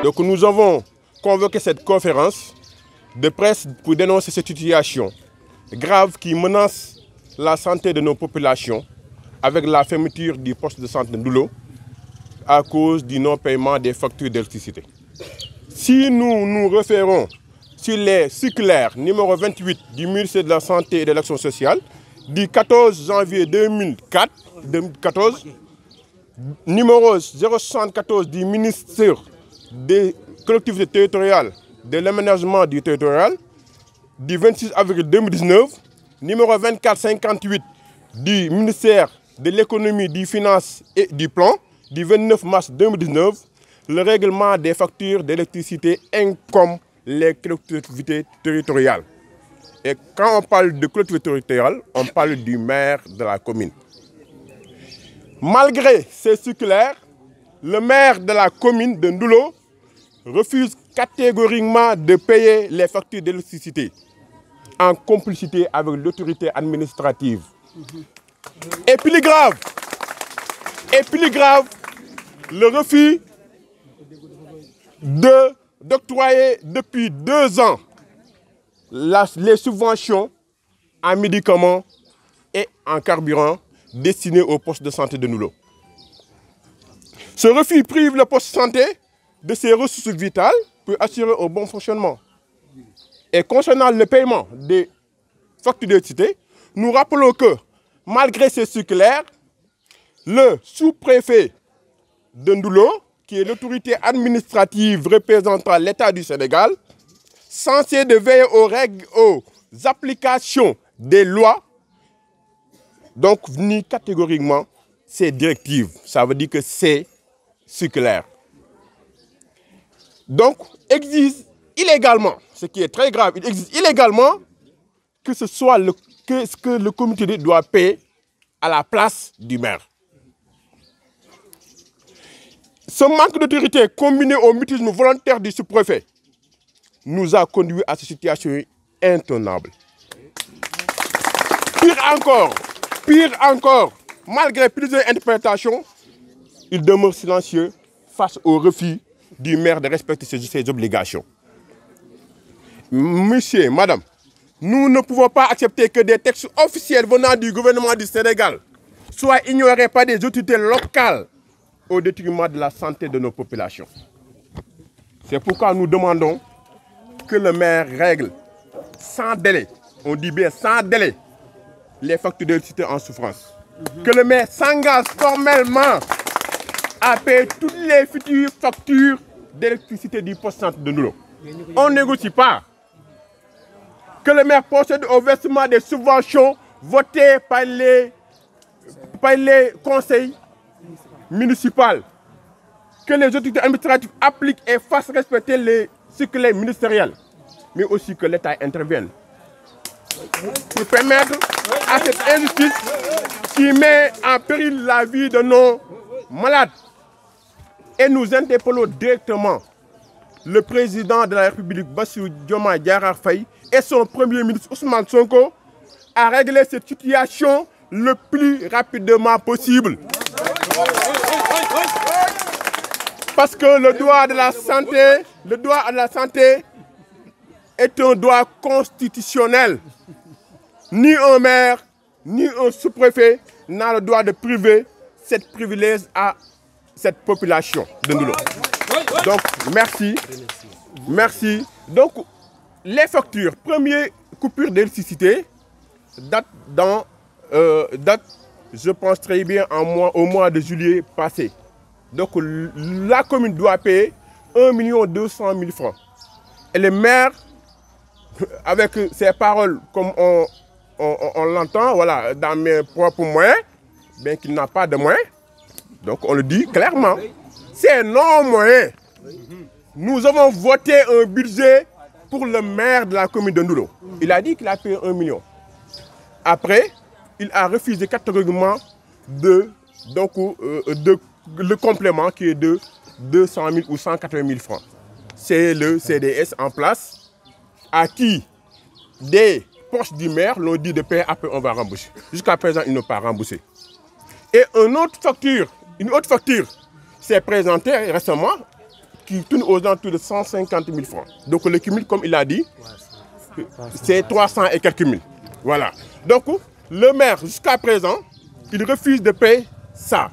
Donc nous avons convoqué cette conférence de presse pour dénoncer cette situation grave qui menace la santé de nos populations avec la fermeture du poste de santé de Ndoulo à cause du non-paiement des factures d'électricité. Si nous nous référons sur les circulaires numéro 28 du ministère de la Santé et de l'Action sociale du 14 janvier 2014, numéro 074 du ministère des collectivités territoriales, de l'aménagement du territorial, du 26 avril 2019, numéro 2458 du ministère de l'économie, des finances et du plan, du 29 mars 2019, le règlement des factures d'électricité incombe les collectivités territoriales. Et quand on parle de collectivité territoriale, on parle du maire de la commune. Malgré ces circulaires, le maire de la commune de Ndoulo refuse catégoriquement de payer les factures d'électricité en complicité avec l'autorité administrative. Et plus grave, le refus d'octroyer depuis 2 ans les subventions en médicaments et en carburant destinés au poste de santé de Ndoulo. Ce refus prive le poste de santé de ses ressources vitales pour assurer un bon fonctionnement. Et concernant le paiement des factures d'électricité, nous rappelons que malgré ces circulaires, le sous-préfet de Ndoulo, qui est l'autorité administrative représentant l'État du Sénégal, censé de veiller aux applications des lois, donc nie catégoriquement ces directives. Ça veut dire que c'est circulaire. Donc, exige illégalement, ce qui est très grave, il exige illégalement que ce soit ce que le comité doit payer à la place du maire. Ce manque d'autorité combiné au mutisme volontaire du sous-préfet nous a conduit à cette situation intenable. Pire encore, malgré plusieurs interprétations, il demeure silencieux face au refus du maire de respecter ses obligations. Monsieur, madame, nous ne pouvons pas accepter que des textes officiels venant du gouvernement du Sénégal soient ignorés par des autorités locales au détriment de la santé de nos populations. C'est pourquoi nous demandons que le maire règle sans délai, on dit bien sans délai, les factures d'électricité en souffrance. Que le maire s'engage formellement à payer toutes les futures factures d'électricité du poste santé de Ndoulo. On ne négocie pas. Que le maire procède au versement des subventions votées par les conseils municipaux. Que les autorités administratives appliquent et fassent respecter les circulaires ministériels. Mais aussi que l'État intervienne pour permettre à cette injustice qui met en péril la vie de nos malades. Et nous interpellons directement le président de la République, Bassirou Diomaye Diakhar Faye, et son premier ministre Ousmane Sonko à régler cette situation le plus rapidement possible. Parce que le droit à la santé est un droit constitutionnel. Ni un maire, ni un sous-préfet n'a le droit de priver cette privilège à cette population de Ndoulo. Donc, merci. Donc, les factures, première coupure d'électricité, date, je pense très bien, au mois de juillet passé. Donc, la commune doit payer 1 200 000 francs. Et le maire, avec ses paroles, comme on l'entend, voilà, dans mes propres moyens, bien qu'il n'a pas de moyens, donc on le dit clairement, c'est non moyen. Nous avons voté un budget pour le maire de la commune de Ndoulo. Il a dit qu'il a payé 1 million. Après, il a refusé catégoriquement le complément qui est de 200 000 ou 180 000 francs. C'est le CDS en place à qui des poches du maire l'ont dit de payer, après on va rembourser. Jusqu'à présent, ils n'ont pas remboursé. Et une autre facture s'est présentée récemment qui tourne aux alentours de 150 000 francs. Donc le cumul, comme il a dit, c'est 300 et quelques mille. Voilà. Donc le maire, jusqu'à présent, il refuse de payer ça.